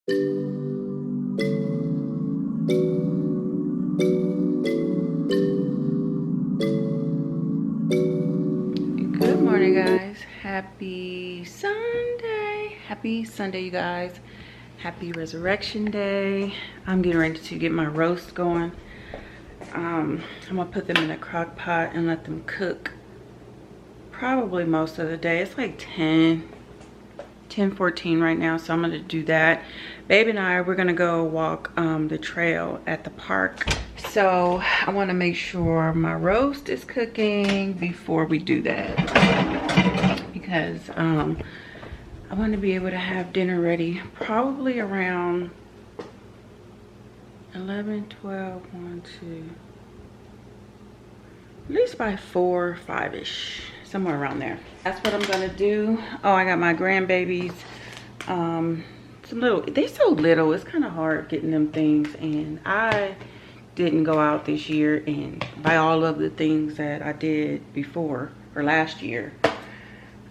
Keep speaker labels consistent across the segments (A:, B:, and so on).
A: Good morning, guys. Happy Sunday. Happy Sunday, you guys. Happy Resurrection Day. I'm getting ready to get my roast going. I'm gonna put them in a crock pot and let them cook probably most of the day. It's like 10:14 right now, so I'm gonna do that. Baby and we're gonna go walk the trail at the park. So I want to make sure my roast is cooking before we do that, because I want to be able to have dinner ready probably around 11, 12, 1, 2, at least by 4, 5-ish, somewhere around there. That's what I'm gonna do. Oh, I got my grandbabies. Some little, they're so little, it's kind of hard getting them things, and I didn't go out this year and buy all of the things that I did before or last year.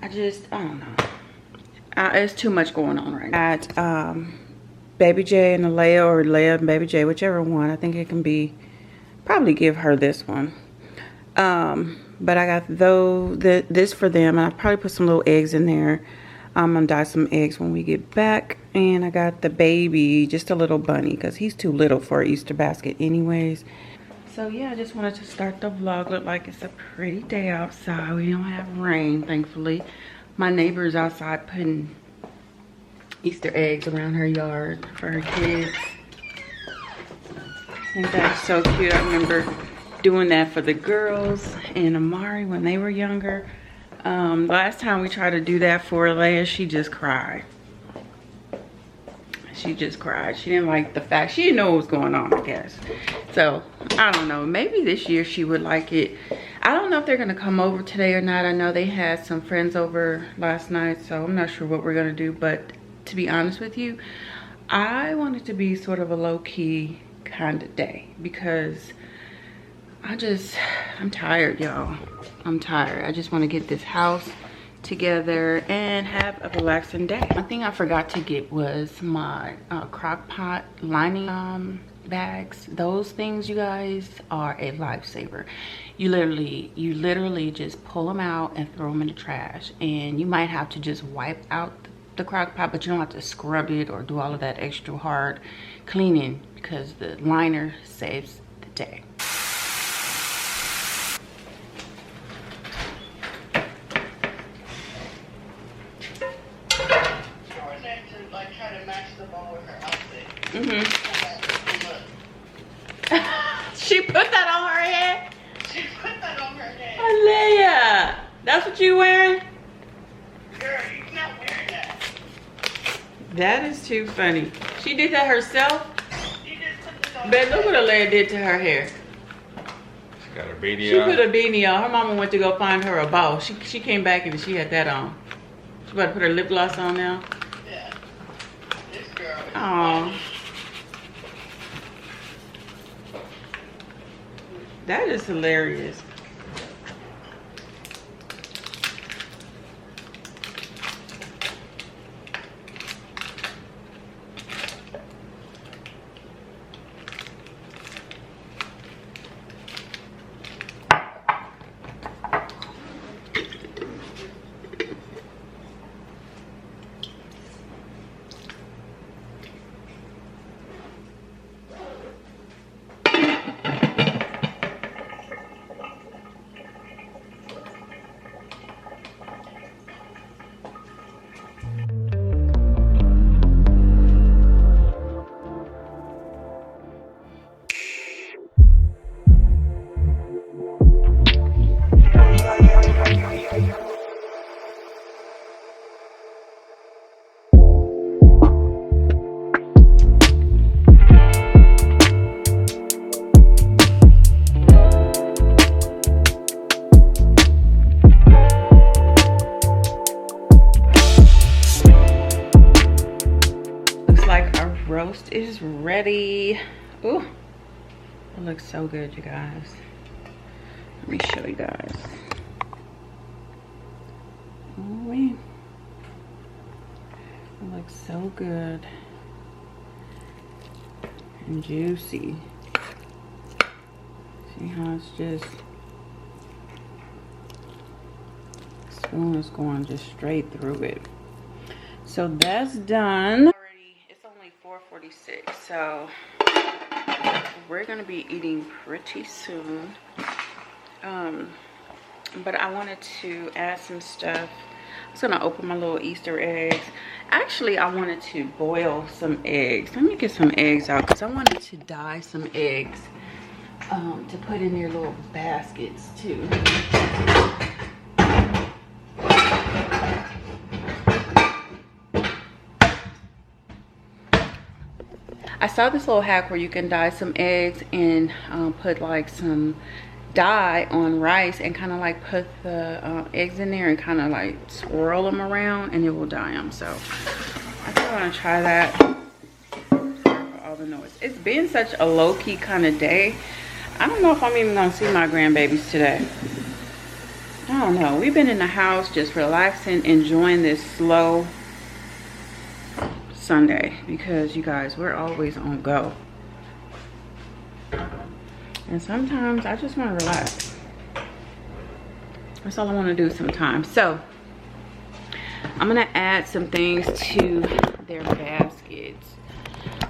A: I don't know. It's too much going on right now. Got Baby J and Leia, or Leia and Baby J, whichever one. I think it can be, probably give her this one. But I got this for them, and I probably put some little eggs in there. I'm gonna dye some eggs when we get back. And I got the baby, just a little bunny, because he's too little for an Easter basket anyways. So yeah, I just wanted to start the vlog. Look like it's a pretty day outside. We don't have rain, thankfully. My neighbor's outside putting Easter eggs around her yard for her kids. I think that's so cute. I remember doing that for the girls and Amari when they were younger. Last time we tried to do that for Leia, she just cried. She just cried. She didn't like the fact. She didn't know what was going on, I guess. So, I don't know. Maybe this year she would like it. I don't know if they're going to come over today or not. I know they had some friends over last night, so I'm not sure what we're going to do. But to be honest with you, I want it to be sort of a low-key kind of day, because I'm tired, y'all. I'm tired. I just want to get this house together and have a relaxing day. One thing I forgot to get was my crock pot lining bags. Those things, you guys, are a lifesaver. You literally just pull them out and throw them in the trash, and you might have to just wipe out the crock pot, but you don't have to scrub it or do all of that extra hard cleaning, because the liner saves the day. She put that on her head? She put that on her head. Alea, that's what you wearing? Girl, you're not wearing that. That is too funny. She did that herself? She just put this on. But look what Alea did to her hair.
B: She got her beanie
A: on.
B: on.
A: She put a beanie on. Her mama went to go find her a ball. She came back and she had that on. She about to put her lip gloss on now?
B: Yeah. This girl.
A: Aww. That is hilarious. Roast is ready. Ooh, it looks so good, you guys. Let me show you guys. Oh man, it looks so good. and juicy. See how it's just, spoon is going just straight through it. So that's done. It's only 4:46, so we're gonna be eating pretty soon. But I wanted to add some stuff. I was gonna open my little Easter eggs. Actually, I wanted to boil some eggs. Let me get some eggs out because I wanted to dye some eggs to put in their little baskets too. I saw this little hack where you can dye some eggs and put like some dye on rice and kind of like put the eggs in there and kind of like swirl them around and it will dye them. So I think I want to try that. Sorry for all the noise. It's been such a low-key kind of day. I don't know if I'm even gonna see my grandbabies today. I don't know. We've been in the house just relaxing, enjoying this slow Sunday because you guys, we're always on go. And sometimes I just want to relax. That's all I want to do sometimes. So I'm going to add some things to their baskets.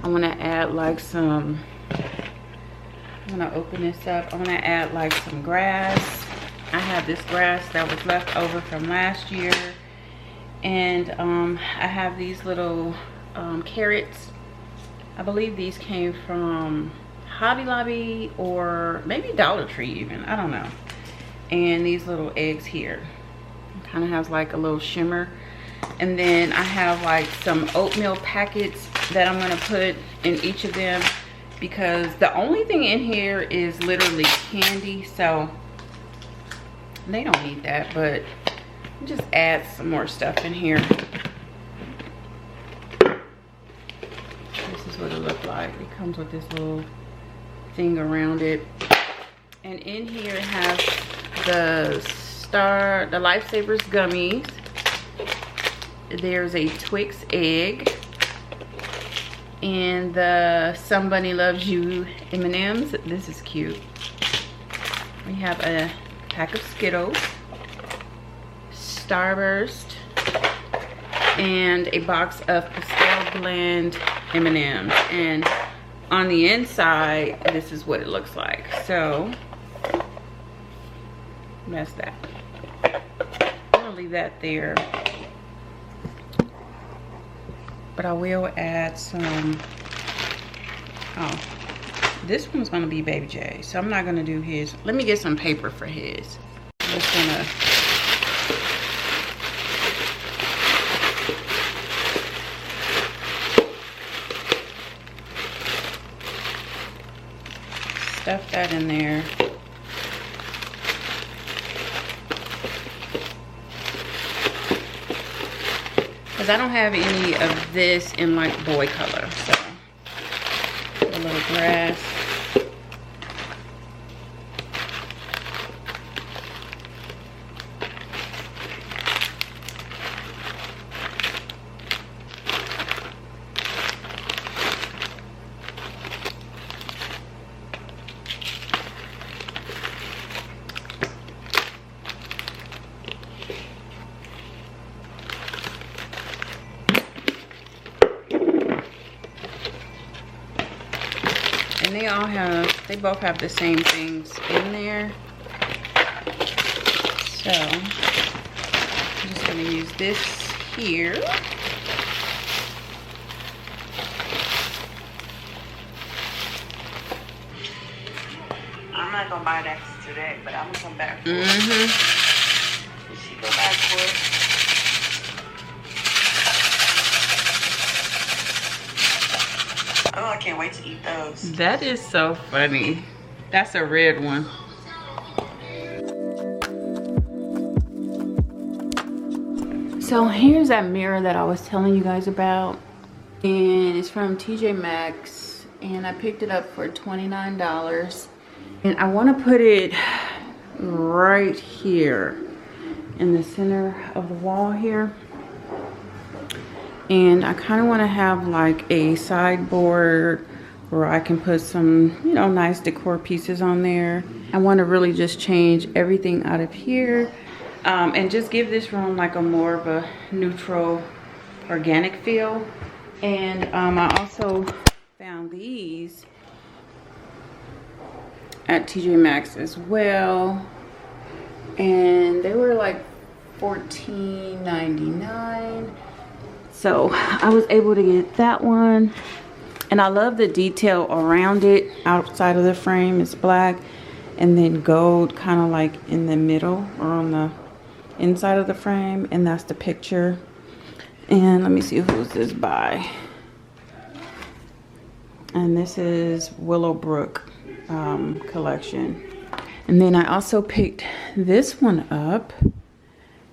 A: I want to add like some, I'm going to open this up. I'm going to add like some grass. I have this grass that was left over from last year. And I have these little carrots. I believe these came from Hobby Lobby or maybe Dollar Tree even, I don't know. And these little eggs here, kind of has like a little shimmer. And then I have like some oatmeal packets that I'm gonna put in each of them because the only thing in here is literally candy, so they don't need that, but just add some more stuff in here. This is what it looked like. It comes with this little thing around it, and in here it has the Lifesavers gummies. There's a Twix egg and the Somebody Loves You M&Ms. This is cute. We have a pack of Skittles, Starburst, and a box of Pastel Blend M&Ms. And on the inside, this is what it looks like. So that's that. I'm gonna leave that there, but I will add some. Oh, this one's gonna be Baby J, so I'm not gonna do his. Let me get some paper for his. I'm just gonna stuff that in there. Because I don't have any of this in like boy color. So a little grass. And they both have the same things in there. So I'm just gonna use this here. I'm not gonna buy that today, but I'm gonna come back for it. Did she go back for it? Oh, I can't wait to eat those. That is so funny. That's a red one. So here's that mirror that I was telling you guys about. And it's from TJ Maxx. And I picked it up for $29. And I want to put it right here in the center of the wall here. And I kind of want to have like a sideboard where I can put some, you know, nice decor pieces on there. I want to really just change everything out of here and just give this room like a more of a neutral, organic feel. And I also found these at TJ Maxx as well, and they were like $14.99. So I was able to get that one, and I love the detail around it. Outside of the frame is black, and then gold kind of like in the middle or on the inside of the frame, and that's the picture. And let me see, who's this by? And this is Willowbrook collection. And then I also picked this one up,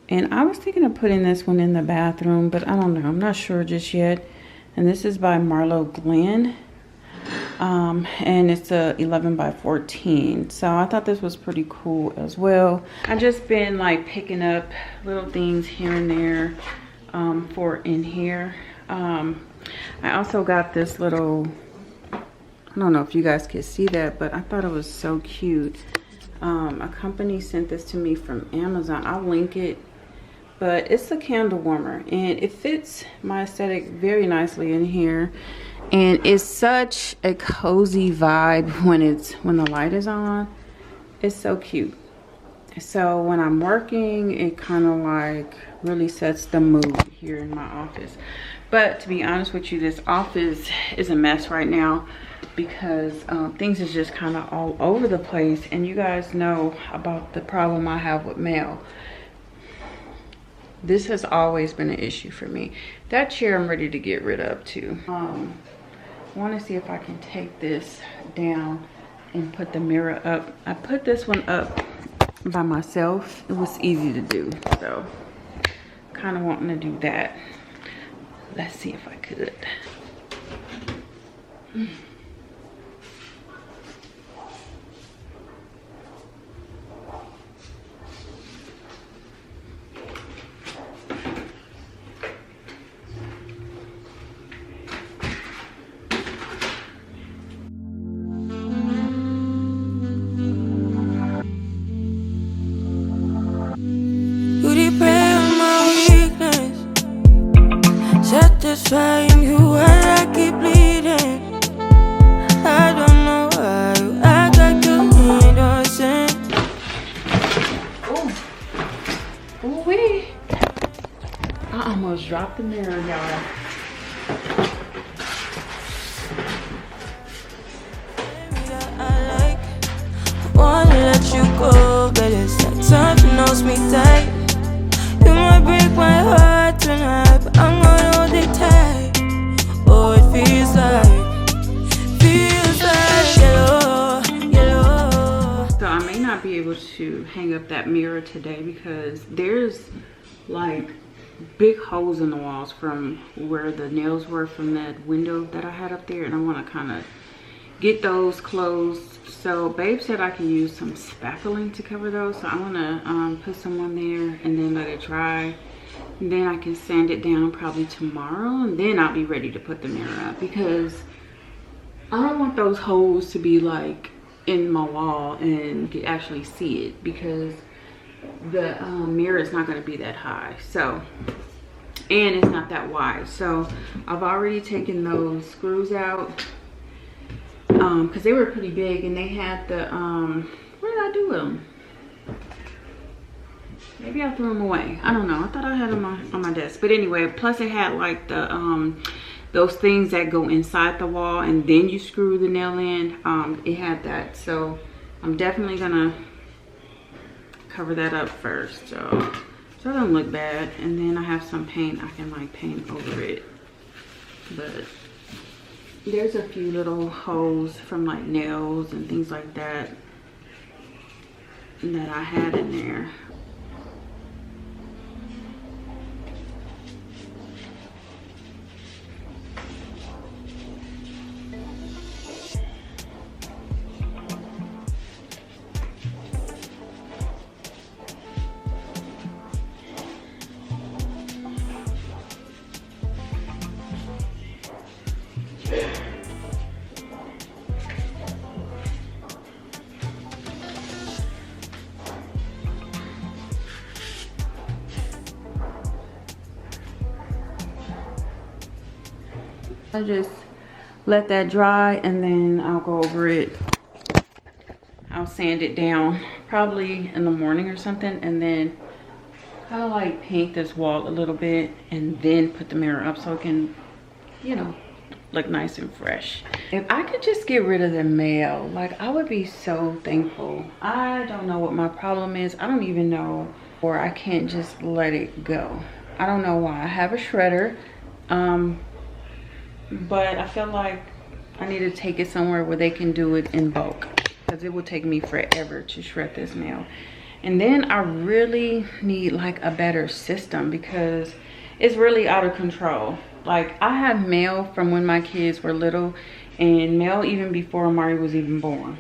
A: and I was thinking of putting this one in the bathroom, but I don't know, I'm not sure just yet. And this is by Marlo Glenn, and it's a 11 by 14. So I thought this was pretty cool as well. I just been like picking up little things here and there for in here. I also got this little, I don't know if you guys can see that, but I thought it was so cute. A company sent this to me from Amazon. I'll link it, but it's a candle warmer, and it fits my aesthetic very nicely in here, and it's such a cozy vibe when the light is on. It's so cute. So when I'm working, it kind of like really sets the mood here in my office. But to be honest with you, this office is a mess right now because things is just kind of all over the place, and you guys know about the problem I have with mail. This has always been an issue for me. That chair I'm ready to get rid of too. I want to see if I can take this down and put the mirror up. I put this one up by myself. It was easy to do, so kind of wanting to do that. Let's see if I could.
C: Satisfying you while I keep bleeding. I don't know why you act like you innocent.
A: Oh, wee! I almost dropped the mirror, y'all.
C: I wanna let you go, but it's like something else me tight. You might break my heart tonight, but I'm gonna hold it tight. Oh, it feels like yellow.
A: So I may not be able to hang up that mirror today because there's like big holes in the walls from where the nails were from that window that I had up there, and I want to kind of get those closed. So babe said I can use some spackling to cover those, so I want to put some on there and then let it dry. And then I can sand it down probably tomorrow, and then I'll be ready to put the mirror up, because I don't want those holes to be like in my wall and actually see it, because the mirror is not going to be that high, so, and it's not that wide. So I've already taken those screws out because they were pretty big, and they had the what did I do with them? Maybe I threw them away. I don't know. I thought I had them on my desk. But anyway, plus it had like the those things that go inside the wall and then you screw the nail in. It had that. So I'm definitely gonna cover that up first. So it doesn't look bad. And then I have some paint. I can like paint over it. But there's a few little holes from like nails and things like that that I had in there. I'll just let that dry and then I'll go over it. I'll sand it down probably in the morning or something, and then kind of like paint this wall a little bit and then put the mirror up so it can, you know, look nice and fresh. If I could just get rid of the mail, like, I would be so thankful. I don't know what my problem is. I don't even know, or I can't just let it go. I don't know why. I have a shredder, but I feel like I need to take it somewhere where they can do it in bulk, because it will take me forever to shred this mail. And then I really need like a better system because it's really out of control. Like, I have mail from when my kids were little, and mail even before Amari was even born.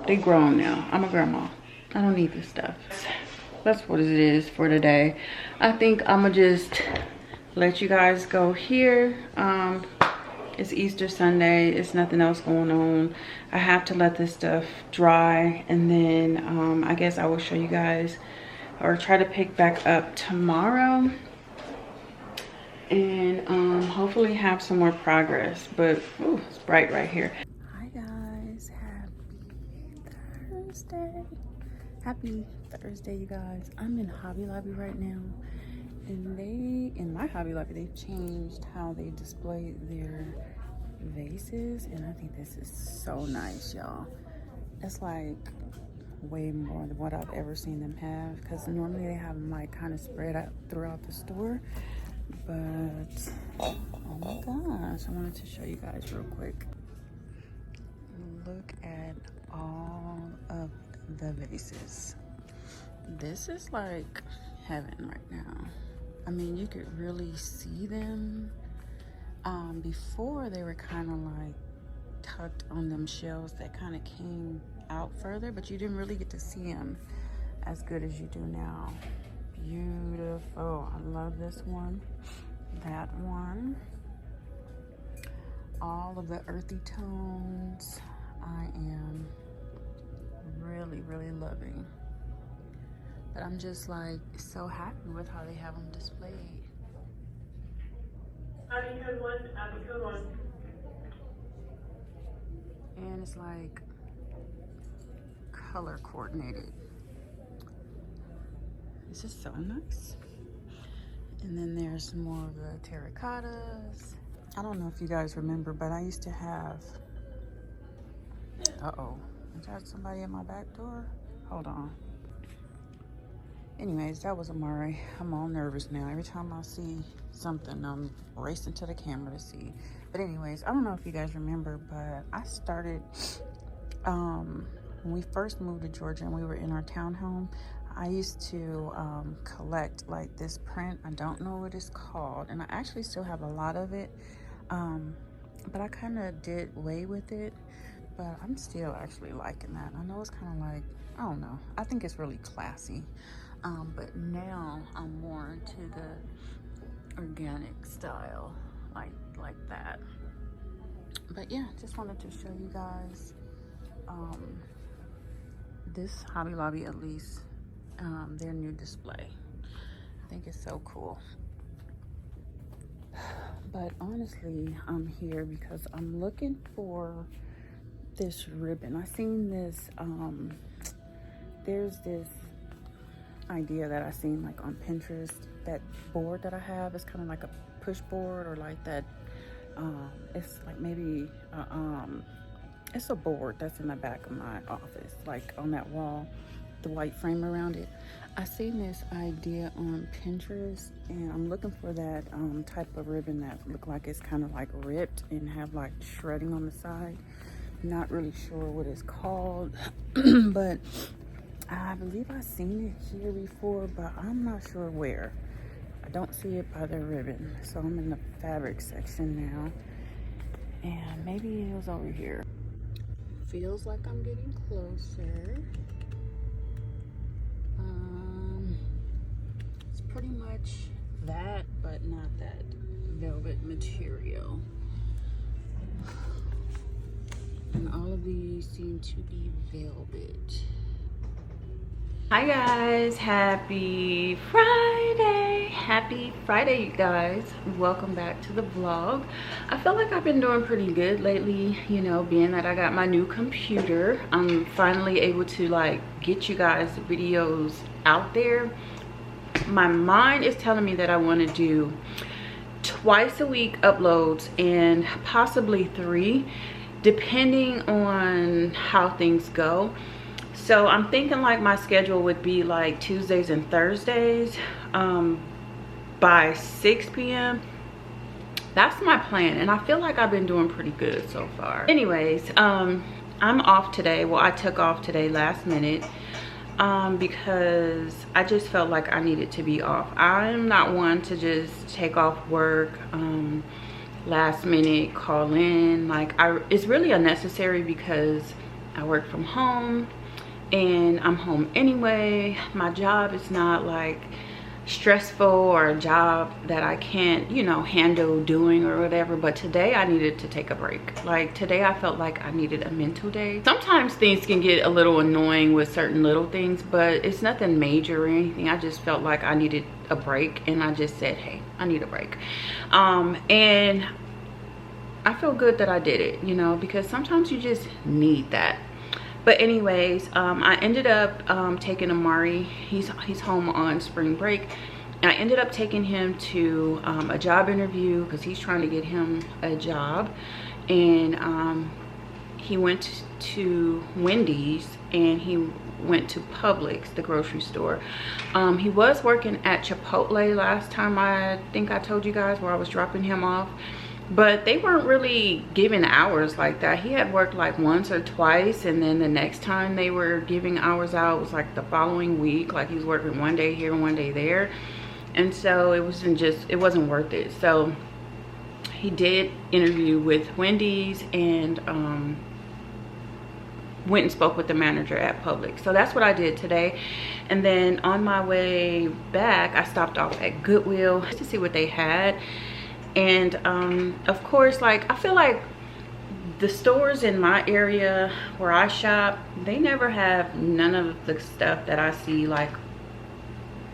A: They grown now. I'm a grandma. I don't need this stuff. That's what it is for today. I think I'm gonna just let you guys go here. It's Easter Sunday. It's nothing else going on. I have to let this stuff dry, and then I guess I will show you guys, or try to pick back up tomorrow, and hopefully have some more progress. But ooh, it's bright right here. Hi guys, happy Thursday, you guys. I'm in Hobby Lobby right now, and in my Hobby Lobby, they've changed how they display their vases, and I think this is so nice, y'all. It's like way more than what I've ever seen them have, because normally they have them like kind of spread out throughout the store. But oh my gosh, I wanted to show you guys real quick. Look at all of the vases. This is like heaven right now. I mean, you could really see them. Before, they were kind of like tucked on them shelves that kind of came out further, but you didn't really get to see them as good as you do now. Beautiful. I love this one, that one. All of the earthy tones I am really, really loving. But I'm just like so happy with how they have them displayed. And it's like color coordinated. This is so nice. And then there's more of the terracottas. I don't know if you guys remember, but I used to have, uh-oh, is that somebody at my back door? Hold on. Anyways, that was Amari. I'm all nervous now. Every time I see something, I'm racing to the camera to see. But anyways, I don't know if you guys remember, but I started, when we first moved to Georgia and we were in our townhome, I used to collect like this print. I don't know what it's called, and I actually still have a lot of it. But I kind of did away with it, but I'm still actually liking that. I know it's kind of like, I don't know. I think it's really classy. But now I'm more into the organic style, like that. But yeah, just wanted to show you guys this Hobby Lobby, at least their new display. I think it's so cool. But honestly, I'm here because I'm looking for this ribbon. I seen this, there's this idea that I seen like on Pinterest. That board that I have is kind of like a push board, or like that, it's like maybe, it's a board that's in the back of my office, like on that wall, the white frame around it. I seen this idea on Pinterest, and I'm looking for that type of ribbon that look like it's kind of like ripped and have like shredding on the side. Not really sure what it's called, but I believe I've seen it here before, but I'm not sure where. I don't see it by the ribbon. So I'm in the fabric section now, and maybe it was over here. Feels like I'm getting closer. It's pretty much that, but not that velvet material. And all of these seem to be velvet. Hi guys, happy Friday you guys. Welcome back to the vlog. I feel like I've been doing pretty good lately, you know, being that I got my new computer. I'm finally able to like get you guys videos out there. My mind is telling me that I want to do twice a week uploads and possibly 3 depending on how things go. So I'm thinking like my schedule would be like Tuesdays and Thursdays by 6 p.m. That's my plan, and I feel like I've been doing pretty good so far. Anyways, I'm off today. Well, I took off today last minute because I just felt like I needed to be off. I'm not one to just take off work last minute, call in. Like it's really unnecessary because I work from home and I'm home anyway. My job is not like stressful or a job that I can't, you know, handle doing or whatever. But today I needed to take a break. Like today I felt like I needed a mental day. Sometimes things can get a little annoying with certain little things, but it's nothing major or anything. I just felt like I needed a break, and I just said, hey, I need a break. And I feel good that I did it, you know, because sometimes you just need that. But anyways, I ended up taking Amari. He's home on spring break. I ended up taking him to a job interview because he's trying to get him a job. And he went to Wendy's and he went to Publix, the grocery store. He was working at Chipotle last time I think I told you guys, where I was dropping him off. But they weren't really giving hours like that. He had worked like once or twice, and then the next time they were giving hours out was like the following week. Like he was working one day here and one day there, and so it wasn't worth it. So he did interview with Wendy's and went and spoke with the manager at Publix. So that's what I did today. And then on my way back, I stopped off at Goodwill to see what they had. And of course, like I feel like the stores in my area where I shop, they never have none of the stuff that I see like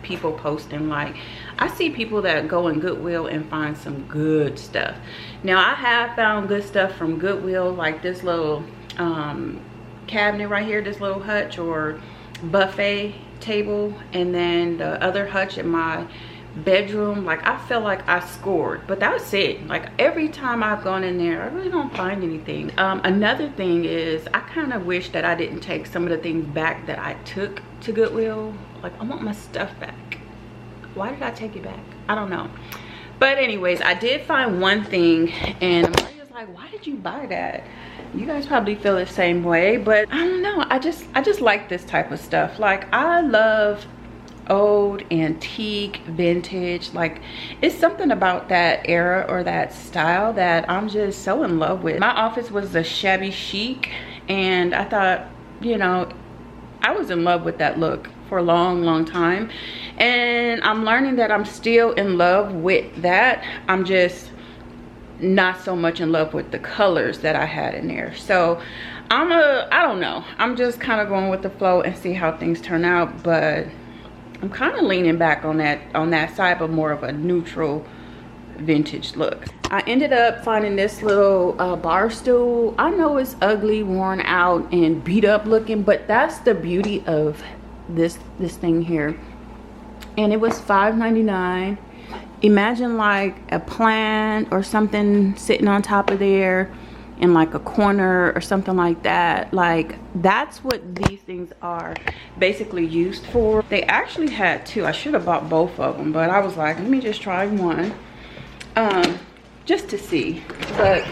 A: people posting. Like I see people that go in Goodwill and find some good stuff. Now I have found good stuff from Goodwill, like this little cabinet right here, this little hutch or buffet table, and then the other hutch in my bedroom. Like I feel like I scored, but that's it. Like every time I've gone in there, I really don't find anything. Another thing is I kind of wish that I didn't take some of the things back that I took to Goodwill. Like I want my stuff back. Why did I take it back? I don't know. But anyways, I did find one thing, and Amari was like, why did you buy that? You guys probably feel the same way, but I don't know. I just like this type of stuff. Like I love old, antique, vintage. Like it's something about that era or that style that I'm just so in love with. My office was a shabby chic, and I thought, you know, I was in love with that look for a long time, and I'm learning that I'm still in love with that. I'm just not so much in love with the colors that I had in there. So I don't know, I'm just kind of going with the flow and see how things turn out. But I'm kind of leaning back on that side, but more of a neutral vintage look. I ended up finding this little bar stool. I know it's ugly, worn out, and beat up looking, but that's the beauty of this thing here. And it was $5.99. Imagine like a plant or something sitting on top of there in like a corner or something like that. Like that's what these things are basically used for. They actually had 2. I should have bought both of them, but I was like, let me just try one just to see. But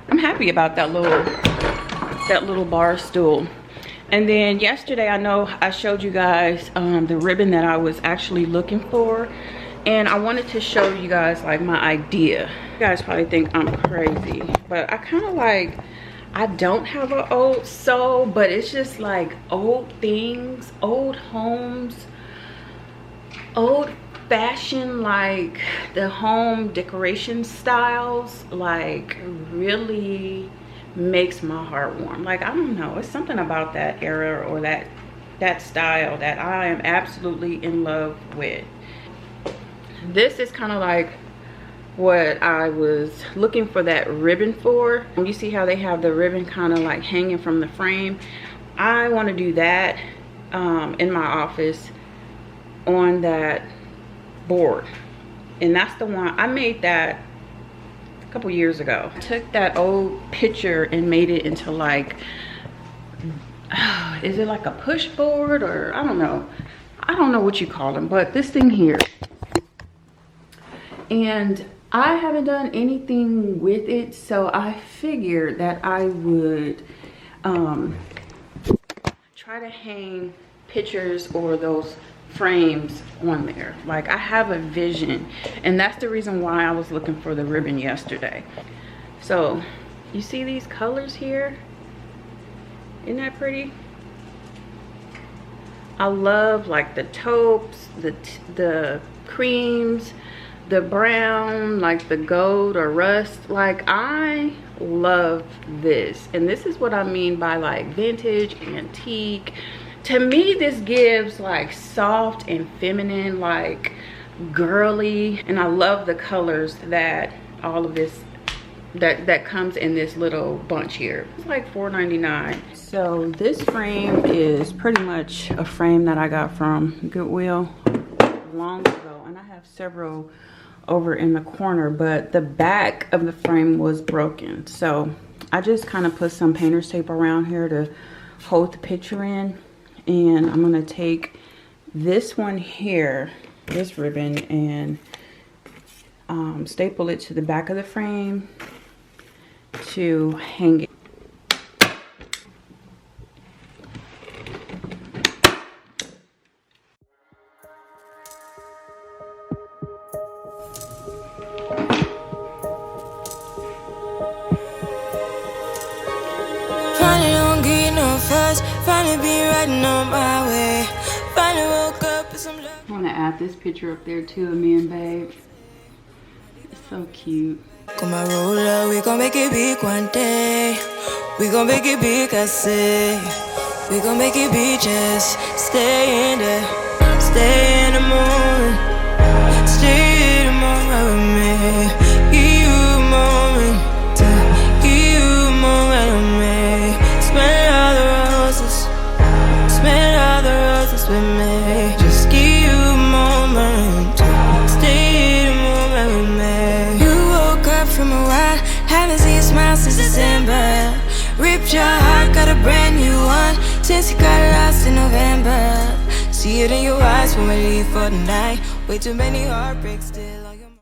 A: I'm happy about that little bar stool. And then yesterday, I know I showed you guys the ribbon that I was actually looking for, and I wanted to show you guys like my idea. You guys probably think I'm crazy, but I kind of like, I don't have an old soul, but it's just like old things, old homes, old fashion, like the home decoration styles, like really makes my heart warm. Like I don't know, it's something about that era or that that style that I am absolutely in love with. This is kind of like what I was looking for that ribbon for. You see how they have the ribbon kind of like hanging from the frame? I want to do that in my office on that board. And that's the one, I made that a couple years ago. I took that old picture and made it into like, is it like a push board, or I don't know what you call them, but this thing here. And I haven't done anything with it, so I figured that I would try to hang pictures or those frames on there. Like, I have a vision, and that's the reason why I was looking for the ribbon yesterday. So you see these colors here? Isn't that pretty? I love like the taupes, the creams, the brown, like the gold or rust. Like, I love this. And this is what I mean by like vintage, antique. To me, this gives like soft and feminine, like girly. And I love the colors that all of this that comes in this little bunch here. It's like $4.99. So this frame is pretty much a frame that I got from Goodwill long ago, and I have several over in the corner, but the back of the frame was broken. So I just kind of put some painter's tape around here to hold the picture in. And I'm gonna take this one here, this ribbon, and staple it to the back of the frame to hang it.
C: Finally be riding on my way. Finally woke up with some love.
A: I want to add this picture up there too of me and babe. It's so cute.
C: Come on, roll up, we gon' make it big one day. We gon' make it big, I say. We gon' make it big, just stay in there. Stay in the moment. Stay in the moment with me. Give you a moment. Give you a moment with me. Smell all the roses. Smell all the roses with me. Just give you a moment. Stay in the moment with me. You woke up from a while, haven't seen a smile since December. Ripped your heart, got a brand new one since you got lost in November. See it in your eyes when we leave for the night. Way too many heartbreaks still on your